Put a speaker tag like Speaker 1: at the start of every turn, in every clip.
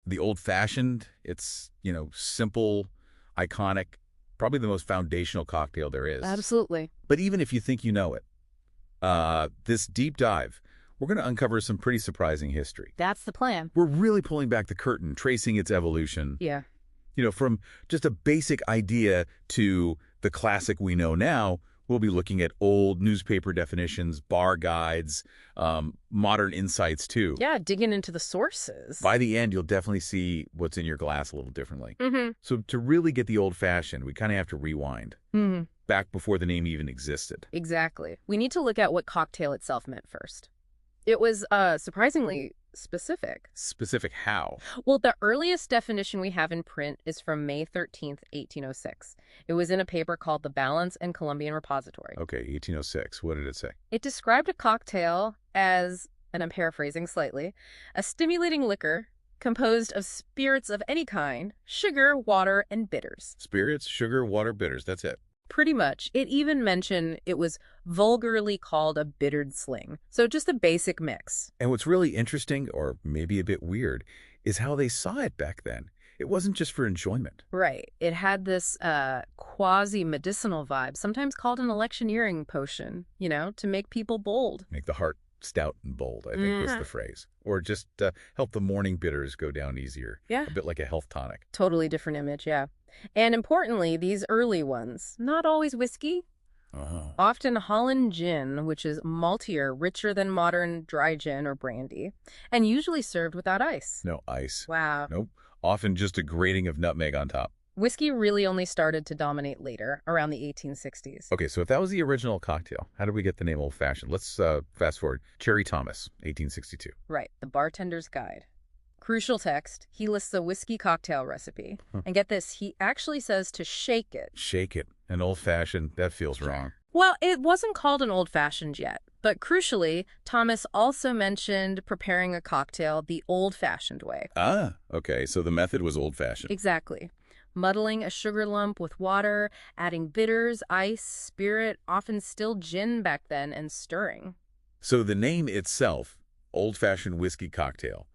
Speaker 1: The old-fashioned, it's, simple, iconic, probably the most foundational cocktail there is.
Speaker 2: Absolutely.
Speaker 1: But even if you think you know it, this deep dive, we're going to uncover some pretty surprising history.
Speaker 2: That's the plan.
Speaker 1: We're really pulling back the curtain, tracing its evolution.
Speaker 2: Yeah.
Speaker 1: From just a basic idea to the classic we know now. We'll be looking at old newspaper definitions, bar guides, modern insights, too.
Speaker 2: Yeah, digging into the sources.
Speaker 1: By the end, you'll definitely see what's in your glass a little differently.
Speaker 2: Mm-hmm.
Speaker 1: So to really get the old-fashioned, we kind of have to rewind.
Speaker 2: Mm-hmm.
Speaker 1: Back before the name even existed.
Speaker 2: Exactly. We need to look at what cocktail itself meant first. It was surprisingly specific.
Speaker 1: Specific how?
Speaker 2: Well, the earliest definition we have in print is from May 13th, 1806. It was in a paper called The Balance and Columbian Repository.
Speaker 1: Okay, 1806. What did it say?
Speaker 2: It described a cocktail as, and I'm paraphrasing slightly, a stimulating liquor composed of spirits of any kind, sugar, water, and bitters.
Speaker 1: Spirits, sugar, water, bitters. That's it.
Speaker 2: Pretty much. It even mentioned it was vulgarly called a bittered sling. So just a basic mix.
Speaker 1: And what's really interesting, or maybe a bit weird, is how they saw it back then. It wasn't just for enjoyment.
Speaker 2: Right. It had this quasi-medicinal vibe, sometimes called an electioneering potion, to make people bold.
Speaker 1: Make the heart stout and bold, I think was the phrase. Or just help the morning bitters go down easier.
Speaker 2: Yeah.
Speaker 1: A bit like a health tonic.
Speaker 2: Totally different image, yeah. And importantly, these early ones, not always whiskey, often Holland gin, which is maltier, richer than modern dry gin or brandy, and usually served without ice.
Speaker 1: No ice.
Speaker 2: Wow.
Speaker 1: Nope. Often just a grating of nutmeg on top.
Speaker 2: Whiskey really only started to dominate later, around the 1860s.
Speaker 1: Okay, so if that was the original cocktail, how did we get the name old-fashioned? Let's fast forward. Cherry Thomas, 1862.
Speaker 2: Right, the bartender's guide. Crucial text, he lists a whiskey cocktail recipe. And get this, he actually says to shake it.
Speaker 1: Shake it. An old-fashioned, that feels wrong.
Speaker 2: Well, it wasn't called an old-fashioned yet. But crucially, Thomas also mentioned preparing a cocktail the old-fashioned way.
Speaker 1: Ah, okay, so the method was old-fashioned.
Speaker 2: Exactly. Muddling a sugar lump with water, adding bitters, ice, spirit, often still gin back then, and stirring.
Speaker 1: So the name itself, old-fashioned whiskey cocktail,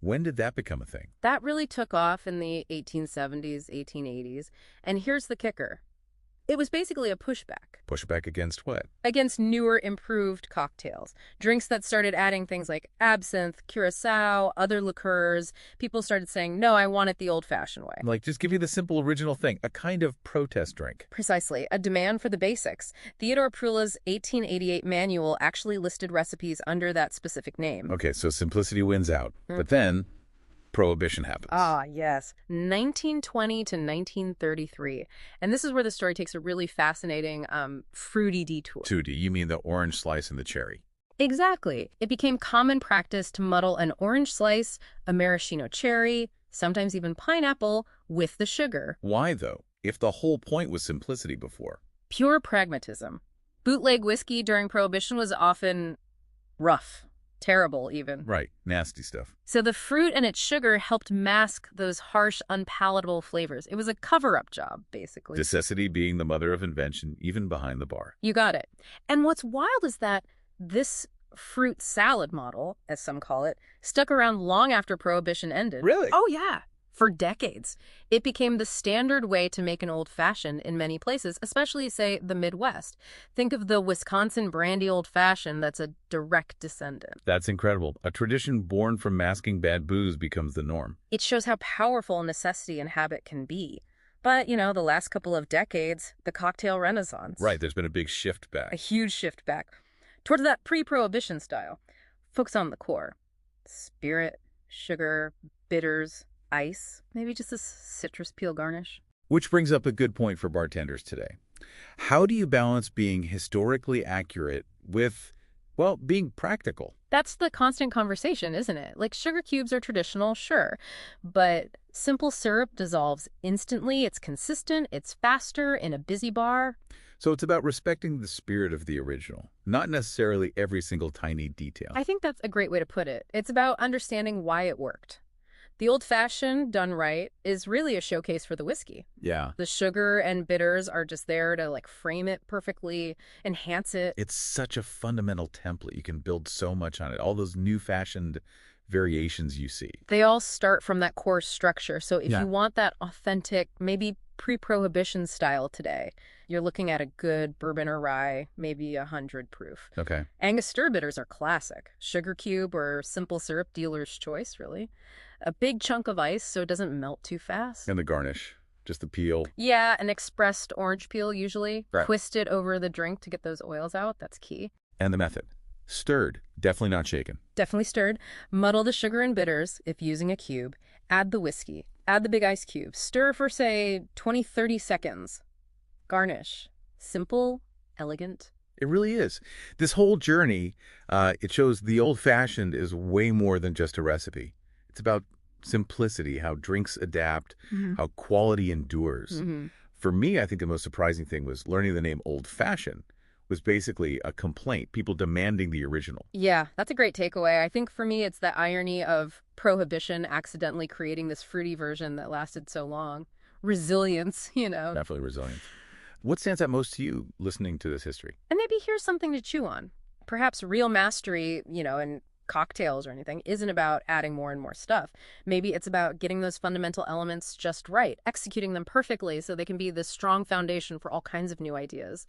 Speaker 1: when did that become a thing?
Speaker 2: That really took off in the 1870s, 1880s. And here's the kicker. It was basically a pushback.
Speaker 1: Pushback against what?
Speaker 2: Against newer, improved cocktails. Drinks that started adding things like absinthe, curacao, other liqueurs. People started saying, no, I want it the old-fashioned way.
Speaker 1: Like, just give you the simple original thing, a kind of protest drink.
Speaker 2: Precisely. A demand for the basics. Theodore Prula's 1888 manual actually listed recipes under that specific name.
Speaker 1: Okay, so simplicity wins out. But then Prohibition happens.
Speaker 2: Ah, yes. 1920 to 1933. And this is where the story takes a really fascinating, fruity detour.
Speaker 1: 2D, you mean the orange slice and the cherry.
Speaker 2: Exactly. It became common practice to muddle an orange slice, a maraschino cherry, sometimes even pineapple, with the sugar.
Speaker 1: Why, though, if the whole point was simplicity before?
Speaker 2: Pure pragmatism. Bootleg whiskey during Prohibition was often rough. Terrible, even.
Speaker 1: Right. Nasty stuff.
Speaker 2: So the fruit and its sugar helped mask those harsh, unpalatable flavors. It was a cover-up job, basically.
Speaker 1: Necessity being the mother of invention, even behind the bar.
Speaker 2: You got it. And what's wild is that this fruit salad model, as some call it, stuck around long after Prohibition ended.
Speaker 1: Really?
Speaker 2: Oh, yeah. For decades. It became the standard way to make an old-fashioned in many places, especially, say, the Midwest. Think of the Wisconsin brandy old-fashioned that's a direct descendant.
Speaker 1: That's incredible. A tradition born from masking bad booze becomes the norm.
Speaker 2: It shows how powerful necessity and habit can be. But, you know, the last couple of decades, the cocktail renaissance.
Speaker 1: Right, there's been a big shift back.
Speaker 2: A huge shift back towards that pre-Prohibition style. Focus on the core. Spirit, sugar, bitters, ice, maybe just a citrus peel garnish.
Speaker 1: Which brings up a good point for bartenders today. How do you balance being historically accurate with, well, being practical?
Speaker 2: That's the constant conversation, isn't it? Like, sugar cubes are traditional, sure, but simple syrup dissolves instantly. It's consistent. It's faster in a busy bar.
Speaker 1: So it's about respecting the spirit of the original, not necessarily every single tiny detail.
Speaker 2: I think that's a great way to put it. It's about understanding why it worked. The old-fashioned, done right, is really a showcase for the whiskey.
Speaker 1: Yeah.
Speaker 2: The sugar and bitters are just there to, like, frame it perfectly, enhance it.
Speaker 1: It's such a fundamental template. You can build so much on it. All those new-fashioned variations you see?
Speaker 2: They all start from that core structure. So if
Speaker 1: Yeah.
Speaker 2: you want that authentic, maybe pre-prohibition style today, you're looking at a good bourbon or rye, maybe 100 proof.
Speaker 1: Okay.
Speaker 2: Angostura bitters are classic. Sugar cube or simple syrup, dealer's choice, really. A big chunk of ice so it doesn't melt too fast.
Speaker 1: And the garnish, just the peel.
Speaker 2: Yeah, an expressed orange peel usually.
Speaker 1: Right.
Speaker 2: Twisted over the drink to get those oils out. That's key.
Speaker 1: And the method. Stirred, definitely not shaken.
Speaker 2: Definitely stirred. Muddle the sugar and bitters if using a cube. Add the whiskey. Add the big ice cube. Stir for, say, 20-30 seconds. Garnish. Simple, elegant.
Speaker 1: It really is. This whole journey, it shows the old-fashioned is way more than just a recipe. It's about simplicity, how drinks adapt, how quality endures. For me, I think the most surprising thing was learning the name old-fashioned was basically a complaint, people demanding the original.
Speaker 2: Yeah, that's a great takeaway. I think for me, it's the irony of prohibition accidentally creating this fruity version that lasted so long. Resilience,
Speaker 1: Definitely resilient. What stands out most to you listening to this history?
Speaker 2: And maybe here's something to chew on. Perhaps real mastery, in cocktails or anything, isn't about adding more and more stuff. Maybe it's about getting those fundamental elements just right, executing them perfectly so they can be this strong foundation for all kinds of new ideas.